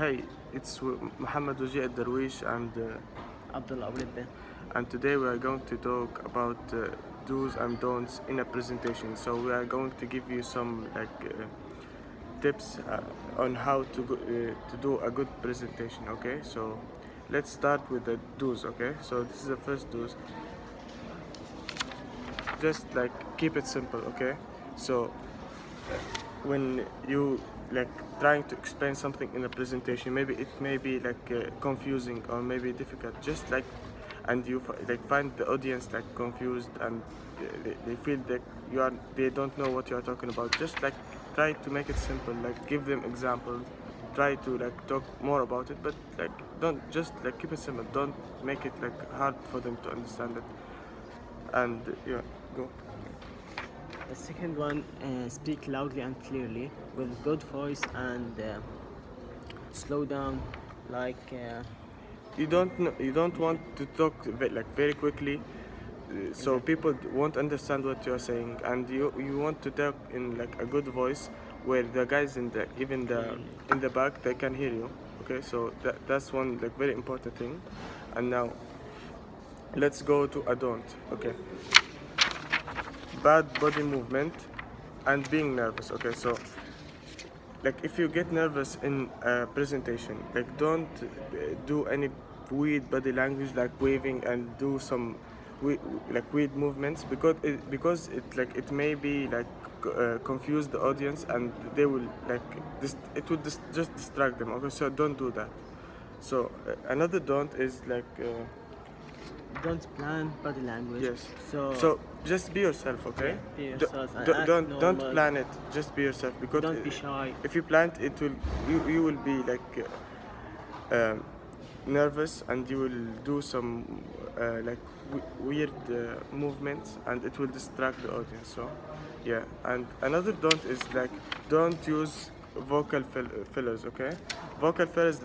Hey, it's Muhammad Waji Darwish Abdullah Abulidde. and today we are going to talk about do's and don'ts in a presentation. So we are going to give you some tips on how to do a good presentation. Okay, so let's start with the do's. Okay, so this is the first do's. Just keep it simple. Okay, so when you trying to explain something in a presentation, maybe it may be confusing or maybe difficult, just and you find the audience confused and they feel that they don't know what you are talking about. Just try to make it simple, give them examples, try to talk more about it, but don't just keep it simple, don't make it hard for them to understand it. And yeah, go. The second one, speak loudly and clearly with good voice and slow down. You don't want to talk very quickly, so people won't understand what you're saying, and you want to talk in a good voice where the guys in the back, they can hear you. Okay, so that's one very important thing. And now let's go to a don't. Okay, bad body movement and being nervous. Okay, so if you get nervous in a presentation, don't do any weird body language like waving and do some weird movements, because it may be confuse the audience, and they will it will just distract them. Okay, so don't do that. So another don't is don't plan body language. yes. So, So just be yourself, okay? yeah, be yourself and act Don't normal. plan it. Just be yourself, because Don't be shy. if you plan it, you will be nervous, and you will do some weird movements, and it will distract the audience. So yeah. And another don't is don't use vocal fillers. Okay, vocal fillers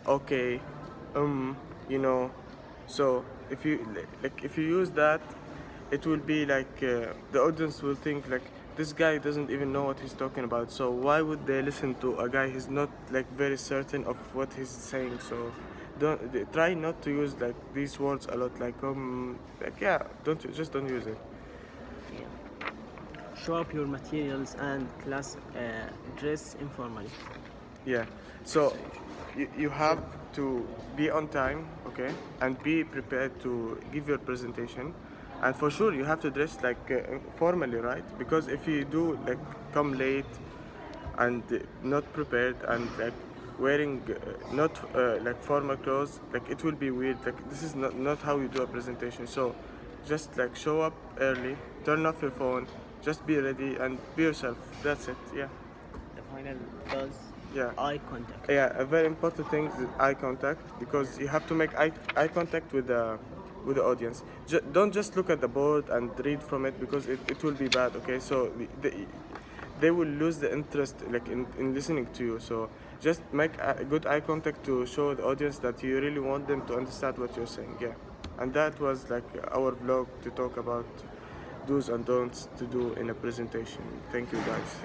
okay, you know. So if you use that, it will be the audience will think this guy doesn't even know what he's talking about. So why would they listen to a guy who's not very certain of what he's saying? So try not to use these words a lot. Yeah, don't use it. Yeah. Show up your materials and class. Dress informally. Yeah. So you have to be on time, okay, and be prepared to give your presentation. And for sure, you have to dress formally, right? Because if you do come late and not prepared, and wearing not formal clothes, it will be weird. This is not how you do a presentation. So just show up early, turn off your phone, just be ready and be yourself. That's it. Yeah. The final does. Yeah. Eye contact. Yeah, a very important thing is eye contact, because you have to make eye contact with the audience. Don't just look at the board and read from it, because it will be bad. Okay, so they will lose the interest in listening to you. So just make a good eye contact to show the audience that you really want them to understand what you're saying. Yeah. And that was our vlog to talk about do's and don'ts to do in a presentation. Thank you, guys.